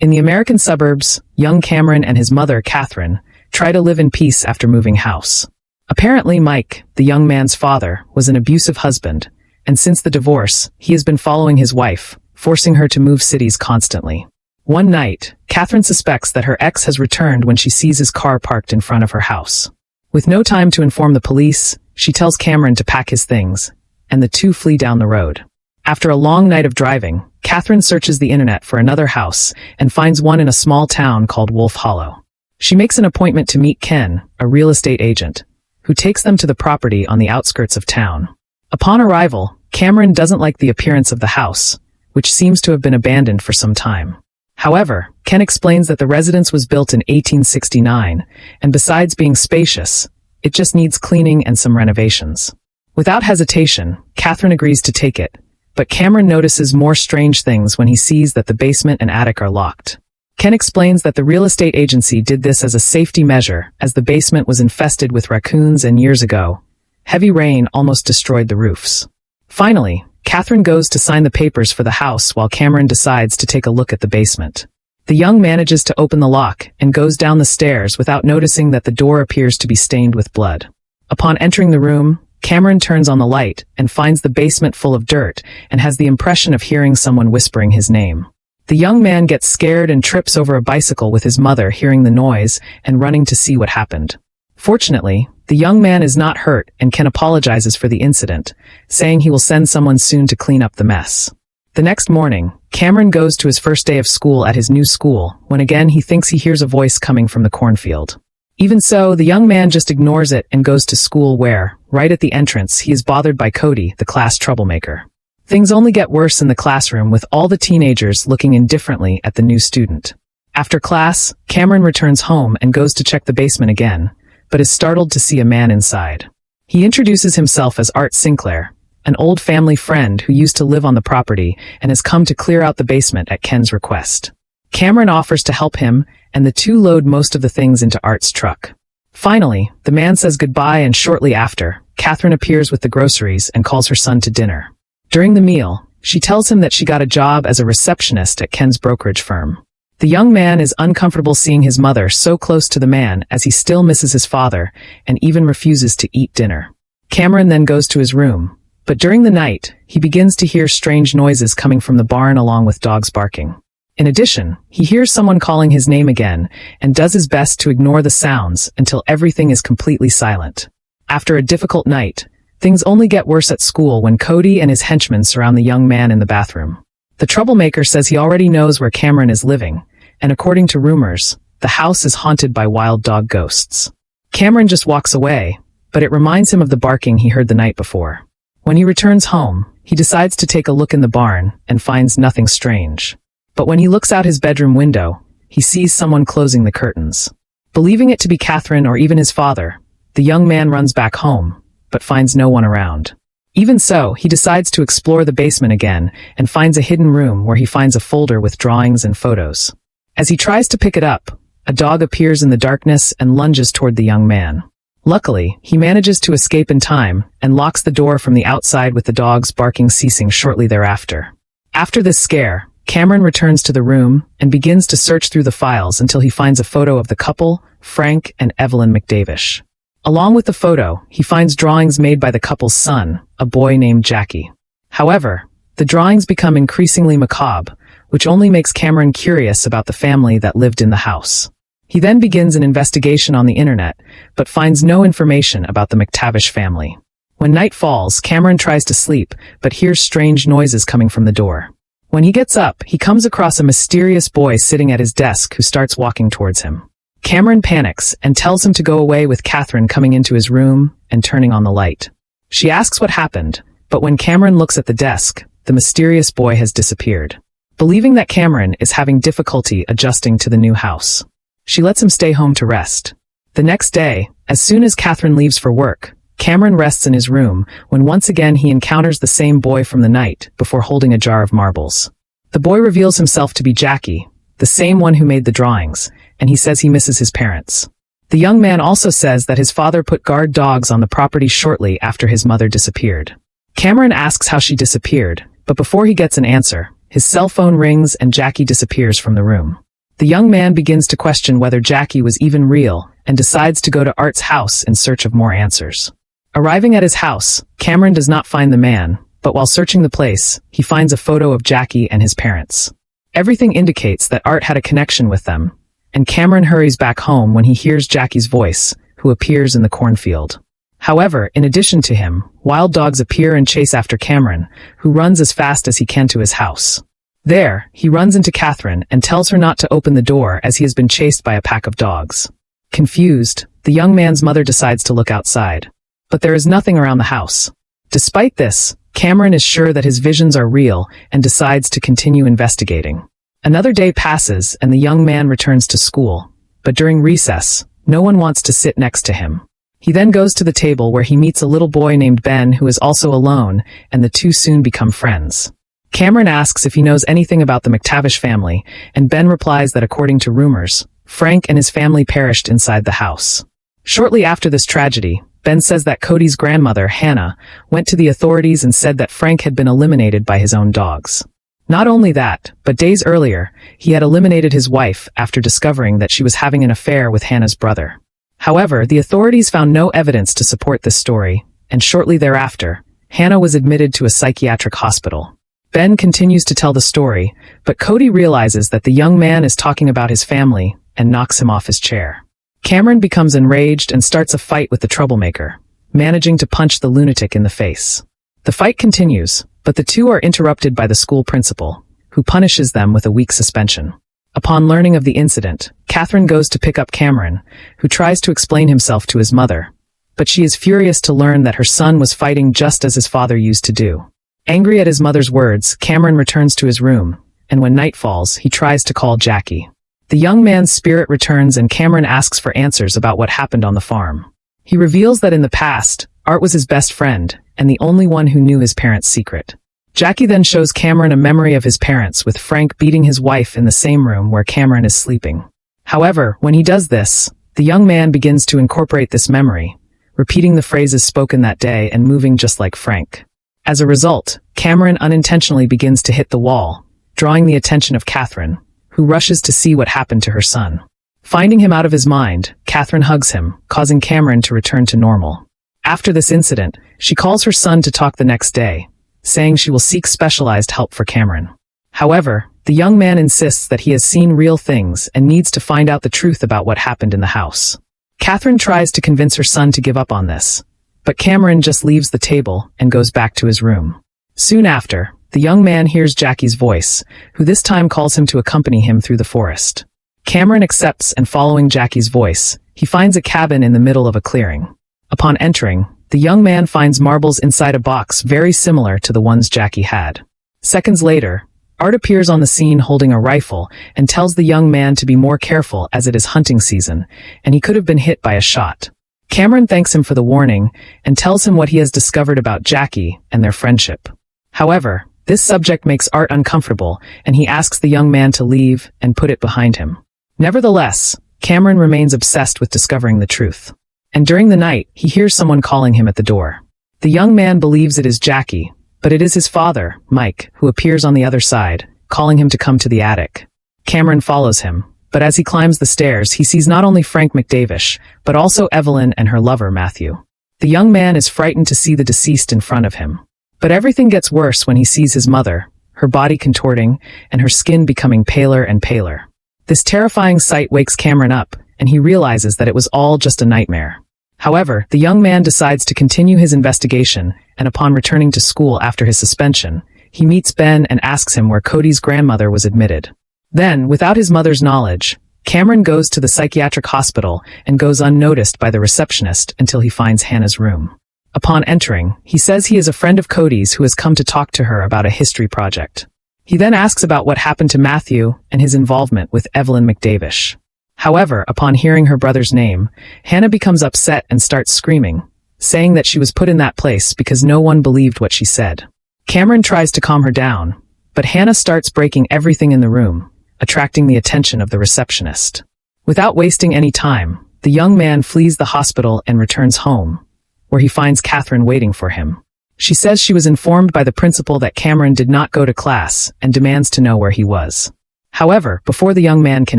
In the American suburbs, young Cameron and his mother, Catherine, try to live in peace after moving house. Apparently, Mike, the young man's father, was an abusive husband, and since the divorce, he has been following his wife, forcing her to move cities constantly. One night, Catherine suspects that her ex has returned when she sees his car parked in front of her house. With no time to inform the police, she tells Cameron to pack his things, and the two flee down the road. After a long night of driving, Catherine searches the internet for another house and finds one in a small town called Wolf Hollow. She makes an appointment to meet Ken, a real estate agent, who takes them to the property on the outskirts of town. Upon arrival, Cameron doesn't like the appearance of the house, which seems to have been abandoned for some time. However, Ken explains that the residence was built in 1869, and besides being spacious, it just needs cleaning and some renovations. Without hesitation, Catherine agrees to take it, but Cameron notices more strange things when he sees that the basement and attic are locked. Ken explains that the real estate agency did this as a safety measure, as the basement was infested with raccoons and years ago, heavy rain almost destroyed the roofs. Finally, Catherine goes to sign the papers for the house while Cameron decides to take a look at the basement. The young manages to open the lock and goes down the stairs without noticing that the door appears to be stained with blood. Upon entering the room, Cameron turns on the light and finds the basement full of dirt and has the impression of hearing someone whispering his name. The young man gets scared and trips over a bicycle with his mother hearing the noise and running to see what happened. Fortunately, the young man is not hurt and Ken apologizes for the incident, saying he will send someone soon to clean up the mess. The next morning, Cameron goes to his first day of school at his new school, when again he thinks he hears a voice coming from the cornfield. Even so, the young man just ignores it and goes to school where, right at the entrance, he is bothered by Cody, the class troublemaker. Things only get worse in the classroom with all the teenagers looking indifferently at the new student. After class, Cameron returns home and goes to check the basement again, but is startled to see a man inside. He introduces himself as Art Sinclair, an old family friend who used to live on the property and has come to clear out the basement at Ken's request. Cameron offers to help him, and the two load most of the things into Art's truck. Finally, the man says goodbye, and shortly after, Catherine appears with the groceries and calls her son to dinner. During the meal, she tells him that she got a job as a receptionist at Ken's brokerage firm. The young man is uncomfortable seeing his mother so close to the man as he still misses his father and even refuses to eat dinner. Cameron then goes to his room, but during the night, he begins to hear strange noises coming from the barn along with dogs barking. In addition, he hears someone calling his name again and does his best to ignore the sounds until everything is completely silent. After a difficult night, things only get worse at school when Cody and his henchmen surround the young man in the bathroom. The troublemaker says he already knows where Cameron is living, and according to rumors, the house is haunted by wild dog ghosts. Cameron just walks away, but it reminds him of the barking he heard the night before. When he returns home, he decides to take a look in the barn and finds nothing strange. But when he looks out his bedroom window, he sees someone closing the curtains. Believing it to be Catherine or even his father, the young man runs back home, but finds no one around. Even so, he decides to explore the basement again and finds a hidden room where he finds a folder with drawings and photos. As he tries to pick it up, a dog appears in the darkness and lunges toward the young man. Luckily, he manages to escape in time and locks the door from the outside with the dogs barking ceasing shortly thereafter. After this scare, Cameron returns to the room and begins to search through the files until he finds a photo of the couple, Frank and Evelyn McDavish. Along with the photo, he finds drawings made by the couple's son, a boy named Jackie. However, the drawings become increasingly macabre, which only makes Cameron curious about the family that lived in the house. He then begins an investigation on the internet, but finds no information about the McTavish family. When night falls, Cameron tries to sleep, but hears strange noises coming from the door. When he gets up, he comes across a mysterious boy sitting at his desk who starts walking towards him. Cameron panics and tells him to go away, with Catherine coming into his room and turning on the light. She asks what happened, but when Cameron looks at the desk, the mysterious boy has disappeared. Believing that Cameron is having difficulty adjusting to the new house, she lets him stay home to rest. The next day, as soon as Catherine leaves for work, Cameron rests in his room when once again he encounters the same boy from the night before holding a jar of marbles. The boy reveals himself to be Jackie, the same one who made the drawings, and he says he misses his parents. The young man also says that his father put guard dogs on the property shortly after his mother disappeared. Cameron asks how she disappeared, but before he gets an answer, his cell phone rings and Jackie disappears from the room. The young man begins to question whether Jackie was even real and decides to go to Art's house in search of more answers. Arriving at his house, Cameron does not find the man, but while searching the place, he finds a photo of Jackie and his parents. Everything indicates that Art had a connection with them, and Cameron hurries back home when he hears Jackie's voice, who appears in the cornfield. However, in addition to him, wild dogs appear and chase after Cameron, who runs as fast as he can to his house. There, he runs into Catherine and tells her not to open the door as he has been chased by a pack of dogs. Confused, the young man's mother decides to look outside. But there is nothing around the house. Despite this, Cameron is sure that his visions are real and decides to continue investigating. Another day passes and the young man returns to school, but during recess, no one wants to sit next to him. He then goes to the table where he meets a little boy named Ben who is also alone, and the two soon become friends. Cameron asks if he knows anything about the McTavish family, and Ben replies that according to rumors, Frank and his family perished inside the house. Shortly after this tragedy, Ben says that Cody's grandmother, Hannah, went to the authorities and said that Frank had been eliminated by his own dogs. Not only that, but days earlier, he had eliminated his wife after discovering that she was having an affair with Hannah's brother. However, the authorities found no evidence to support this story, and shortly thereafter, Hannah was admitted to a psychiatric hospital. Ben continues to tell the story, but Cody realizes that the young man is talking about his family and knocks him off his chair. Cameron becomes enraged and starts a fight with the troublemaker, managing to punch the lunatic in the face. The fight continues, but the two are interrupted by the school principal, who punishes them with a week suspension. Upon learning of the incident, Catherine goes to pick up Cameron, who tries to explain himself to his mother, but she is furious to learn that her son was fighting just as his father used to do. Angry at his mother's words, Cameron returns to his room, and when night falls, he tries to call Jackie. The young man's spirit returns and Cameron asks for answers about what happened on the farm. He reveals that in the past, Art was his best friend, and the only one who knew his parents' secret. Jackie then shows Cameron a memory of his parents with Frank beating his wife in the same room where Cameron is sleeping. However, when he does this, the young man begins to incorporate this memory, repeating the phrases spoken that day and moving just like Frank. As a result, Cameron unintentionally begins to hit the wall, drawing the attention of Catherine, who rushes to see what happened to her son. Finding him out of his mind, Catherine hugs him, causing Cameron to return to normal. After this incident, she calls her son to talk the next day, saying she will seek specialized help for Cameron. However, the young man insists that he has seen real things and needs to find out the truth about what happened in the house. Catherine tries to convince her son to give up on this, but Cameron just leaves the table and goes back to his room. Soon after, the young man hears Jackie's voice, who this time calls him to accompany him through the forest. Cameron accepts, and following Jackie's voice, he finds a cabin in the middle of a clearing. Upon entering, the young man finds marbles inside a box very similar to the ones Jackie had. Seconds later, Art appears on the scene holding a rifle and tells the young man to be more careful as it is hunting season, and he could have been hit by a shot. Cameron thanks him for the warning and tells him what he has discovered about Jackie and their friendship. However, this subject makes Art uncomfortable, and he asks the young man to leave and put it behind him. Nevertheless, Cameron remains obsessed with discovering the truth. And during the night, he hears someone calling him at the door. The young man believes it is Jackie, but it is his father, Mike, who appears on the other side, calling him to come to the attic. Cameron follows him, but as he climbs the stairs, he sees not only Frank McTavish, but also Evelyn and her lover, Matthew. The young man is frightened to see the deceased in front of him. But everything gets worse when he sees his mother, her body contorting, and her skin becoming paler and paler. This terrifying sight wakes Cameron up, and he realizes that it was all just a nightmare. However, the young man decides to continue his investigation, and upon returning to school after his suspension, he meets Ben and asks him where Cody's grandmother was admitted. Then, without his mother's knowledge, Cameron goes to the psychiatric hospital and goes unnoticed by the receptionist until he finds Hannah's room. Upon entering, he says he is a friend of Cody's who has come to talk to her about a history project. He then asks about what happened to Matthew and his involvement with Evelyn McTavish. However, upon hearing her brother's name, Hannah becomes upset and starts screaming, saying that she was put in that place because no one believed what she said. Cameron tries to calm her down, but Hannah starts breaking everything in the room, attracting the attention of the receptionist. Without wasting any time, the young man flees the hospital and returns home, where he finds Catherine waiting for him. She says she was informed by the principal that Cameron did not go to class and demands to know where he was. However, before the young man can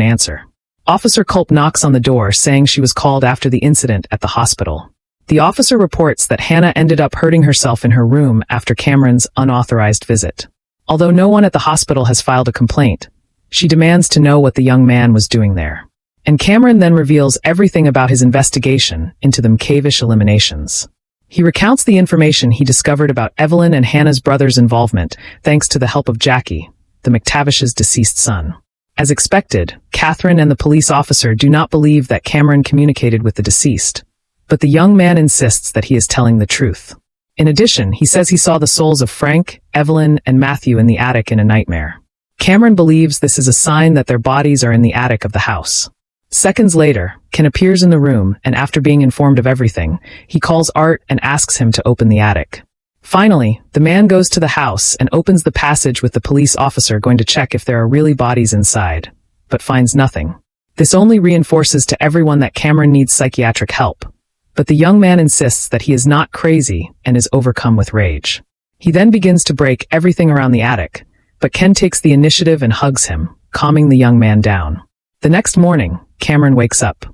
answer, Officer Culp knocks on the door saying she was called after the incident at the hospital. The officer reports that Hannah ended up hurting herself in her room after Cameron's unauthorized visit. Although no one at the hospital has filed a complaint, she demands to know what the young man was doing there. And Cameron then reveals everything about his investigation into the McCavish eliminations. He recounts the information he discovered about Evelyn and Hannah's brother's involvement thanks to the help of Jackie, the McTavish's deceased son. As expected, Catherine and the police officer do not believe that Cameron communicated with the deceased, but the young man insists that he is telling the truth. In addition, he says he saw the souls of Frank, Evelyn, and Matthew in the attic in a nightmare. Cameron believes this is a sign that their bodies are in the attic of the house. Seconds later, Ken appears in the room, and after being informed of everything, he calls Art and asks him to open the attic. Finally, the man goes to the house and opens the passage with the police officer going to check if there are really bodies inside, but finds nothing. This only reinforces to everyone that Cameron needs psychiatric help. But the young man insists that he is not crazy and is overcome with rage. He then begins to break everything around the attic, but Ken takes the initiative and hugs him, calming the young man down. The next morning, Cameron wakes up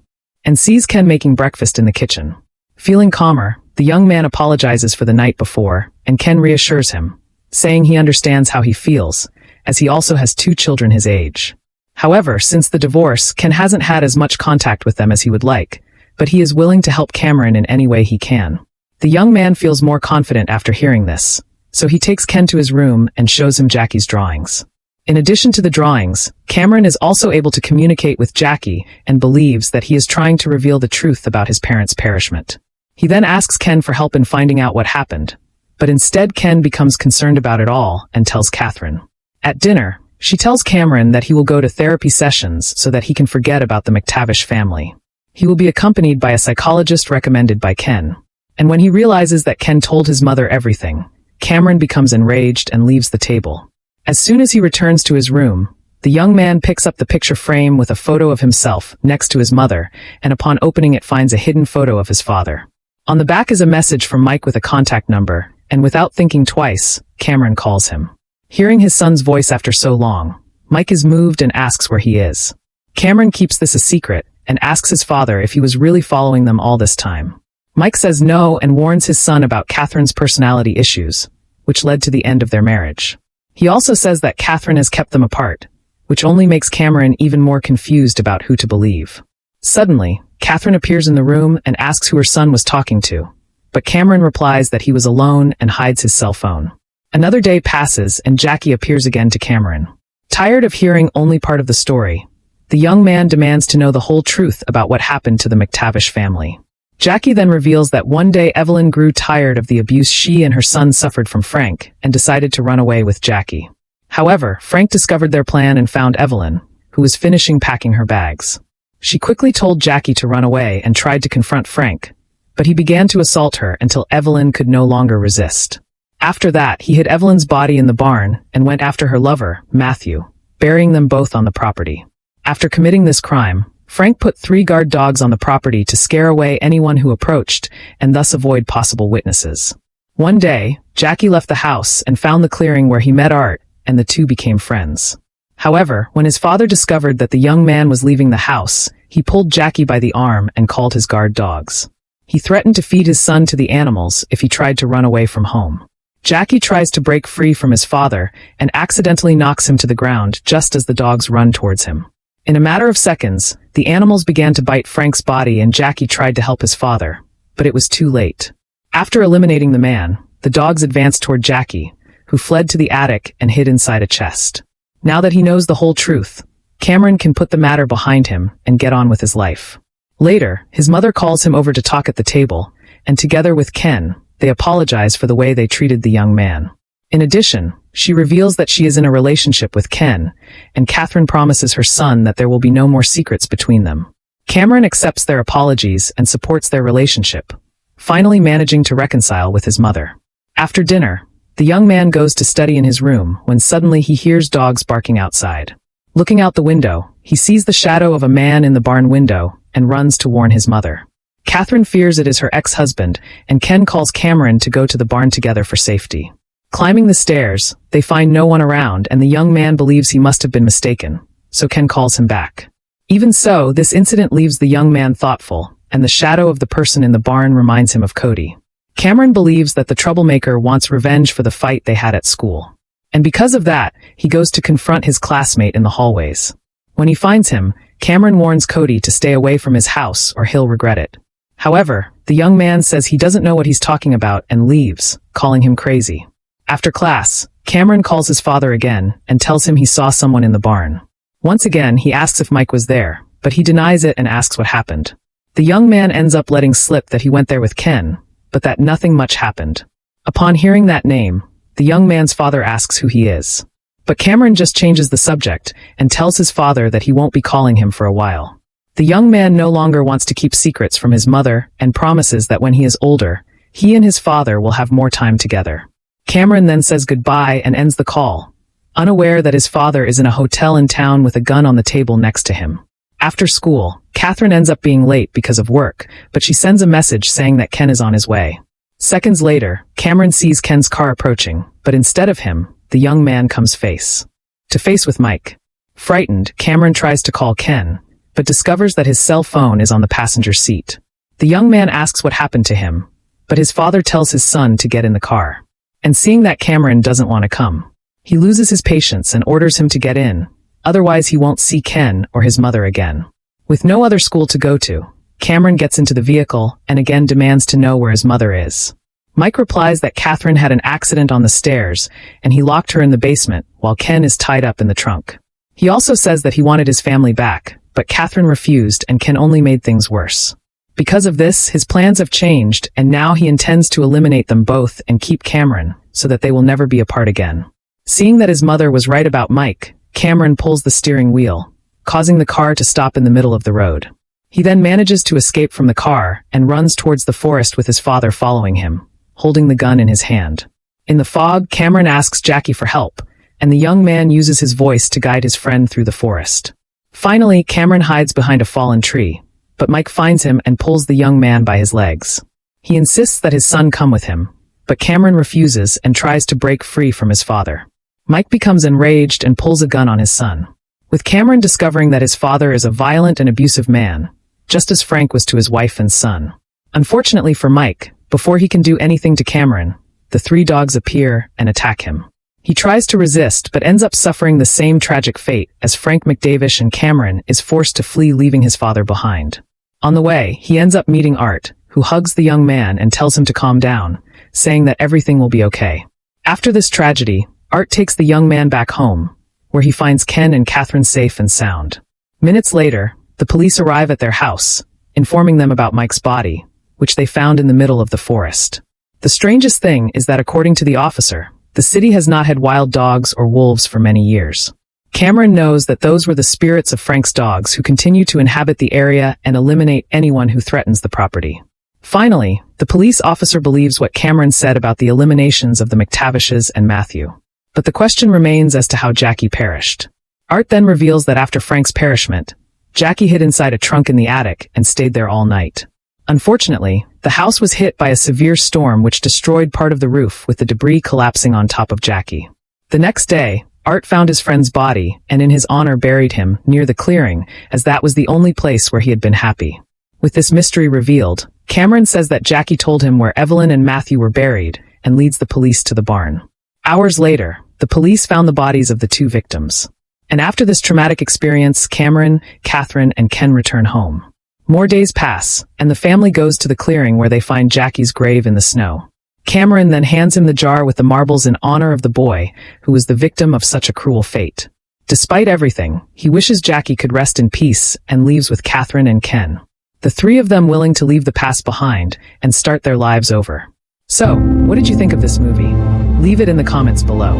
and sees Ken making breakfast in the kitchen. Feeling calmer, the young man apologizes for the night before, and Ken reassures him, saying he understands how he feels, as he also has 2 children his age. However, since the divorce, Ken hasn't had as much contact with them as he would like, but he is willing to help Cameron in any way he can. The young man feels more confident after hearing this, so he takes Ken to his room and shows him Jackie's drawings. In addition to the drawings, Cameron is also able to communicate with Jackie and believes that he is trying to reveal the truth about his parents' perishment. He then asks Ken for help in finding out what happened, but instead Ken becomes concerned about it all and tells Catherine. At dinner, she tells Cameron that he will go to therapy sessions so that he can forget about the McTavish family. He will be accompanied by a psychologist recommended by Ken. And when he realizes that Ken told his mother everything, Cameron becomes enraged and leaves the table. As soon as he returns to his room, the young man picks up the picture frame with a photo of himself next to his mother, and upon opening it finds a hidden photo of his father. On the back is a message from Mike with a contact number, and without thinking twice, Cameron calls him. Hearing his son's voice after so long, Mike is moved and asks where he is. Cameron keeps this a secret and asks his father if he was really following them all this time. Mike says no and warns his son about Catherine's personality issues, which led to the end of their marriage. He also says that Catherine has kept them apart, which only makes Cameron even more confused about who to believe. Suddenly, Catherine appears in the room and asks who her son was talking to, but Cameron replies that he was alone and hides his cell phone. Another day passes and Jackie appears again to Cameron. Tired of hearing only part of the story, the young man demands to know the whole truth about what happened to the McTavish family. Jackie then reveals that one day Evelyn grew tired of the abuse she and her son suffered from Frank and decided to run away with Jackie. However, Frank discovered their plan and found Evelyn, who was finishing packing her bags. She quickly told Jackie to run away and tried to confront Frank, but he began to assault her until Evelyn could no longer resist. After that, he hid Evelyn's body in the barn and went after her lover, Matthew, burying them both on the property. After committing this crime, Frank put 3 guard dogs on the property to scare away anyone who approached and thus avoid possible witnesses. One day, Jackie left the house and found the clearing where he met Art, and the two became friends. However, when his father discovered that the young man was leaving the house, he pulled Jackie by the arm and called his guard dogs. He threatened to feed his son to the animals if he tried to run away from home. Jackie tries to break free from his father and accidentally knocks him to the ground just as the dogs run towards him. In a matter of seconds, the animals began to bite Frank's body and Jackie tried to help his father, but it was too late. After eliminating the man, the dogs advanced toward Jackie, who fled to the attic and hid inside a chest. Now that he knows the whole truth, Cameron can put the matter behind him and get on with his life. Later, his mother calls him over to talk at the table, and together with Ken, they apologize for the way they treated the young man. In addition, she reveals that she is in a relationship with Ken, and Catherine promises her son that there will be no more secrets between them. Cameron accepts their apologies and supports their relationship, finally managing to reconcile with his mother. After dinner, the young man goes to study in his room when suddenly he hears dogs barking outside. Looking out the window, he sees the shadow of a man in the barn window and runs to warn his mother. Catherine fears it is her ex-husband, and Ken calls Cameron to go to the barn together for safety. Climbing the stairs, they find no one around and the young man believes he must have been mistaken, so Ken calls him back. Even so, this incident leaves the young man thoughtful, and the shadow of the person in the barn reminds him of Cody. Cameron believes that the troublemaker wants revenge for the fight they had at school. And because of that, he goes to confront his classmate in the hallways. When he finds him, Cameron warns Cody to stay away from his house or he'll regret it. However, the young man says he doesn't know what he's talking about and leaves, calling him crazy. After class, Cameron calls his father again and tells him he saw someone in the barn. Once again, he asks if Mike was there, but he denies it and asks what happened. The young man ends up letting slip that he went there with Ken, but that nothing much happened. Upon hearing that name, the young man's father asks who he is. But Cameron just changes the subject and tells his father that he won't be calling him for a while. The young man no longer wants to keep secrets from his mother and promises that when he is older, he and his father will have more time together. Cameron then says goodbye and ends the call, unaware that his father is in a hotel in town with a gun on the table next to him. After school, Catherine ends up being late because of work, but she sends a message saying that Ken is on his way. Seconds later, Cameron sees Ken's car approaching, but instead of him, the young man comes face to face with Mike. Frightened, Cameron tries to call Ken, but discovers that his cell phone is on the passenger seat. The young man asks what happened to him, but his father tells his son to get in the car. And seeing that Cameron doesn't want to come, he loses his patience and orders him to get in, otherwise he won't see Ken or his mother again. With no other school to go to, Cameron gets into the vehicle and again demands to know where his mother is. Mike replies that Catherine had an accident on the stairs and he locked her in the basement while Ken is tied up in the trunk. He also says that he wanted his family back, but Catherine refused and Ken only made things worse. Because of this, his plans have changed and now he intends to eliminate them both and keep Cameron so that they will never be apart again. Seeing that his mother was right about Mike, Cameron pulls the steering wheel, causing the car to stop in the middle of the road. He then manages to escape from the car and runs towards the forest with his father following him, holding the gun in his hand. In the fog, Cameron asks Jackie for help, and the young man uses his voice to guide his friend through the forest. Finally, Cameron hides behind a fallen tree, but Mike finds him and pulls the young man by his legs. He insists that his son come with him, but Cameron refuses and tries to break free from his father. Mike becomes enraged and pulls a gun on his son, with Cameron discovering that his father is a violent and abusive man, just as Frank was to his wife and son. Unfortunately for Mike, before he can do anything to Cameron, the three dogs appear and attack him. He tries to resist but ends up suffering the same tragic fate as Frank McDavish, and Cameron is forced to flee, leaving his father behind. On the way, he ends up meeting Art, who hugs the young man and tells him to calm down, saying that everything will be okay. After this tragedy, Art takes the young man back home, where he finds Ken and Catherine safe and sound. Minutes later, the police arrive at their house, informing them about Mike's body, which they found in the middle of the forest. The strangest thing is that according to the officer, the city has not had wild dogs or wolves for many years. Cameron knows that those were the spirits of Frank's dogs who continue to inhabit the area and eliminate anyone who threatens the property. Finally, the police officer believes what Cameron said about the eliminations of the McTavishes and Matthew. But the question remains as to how Jackie perished. Art then reveals that after Frank's perishment, Jackie hid inside a trunk in the attic and stayed there all night. Unfortunately, the house was hit by a severe storm which destroyed part of the roof, with the debris collapsing on top of Jackie. The next day, Art found his friend's body and in his honor buried him near the clearing, as that was the only place where he had been happy. With this mystery revealed, Cameron says that Jackie told him where Evelyn and Matthew were buried and leads the police to the barn. Hours later, the police found the bodies of the two victims. And after this traumatic experience, Cameron, Catherine, and Ken return home. More days pass, and the family goes to the clearing where they find Jackie's grave in the snow. Cameron then hands him the jar with the marbles in honor of the boy who was the victim of such a cruel fate. Despite everything, he wishes Jackie could rest in peace and leaves with Catherine and Ken, the three of them willing to leave the past behind and start their lives over. So, what did you think of this movie? Leave it in the comments below.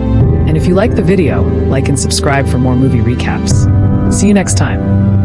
And if you liked the video, like and subscribe for more movie recaps. See you next time.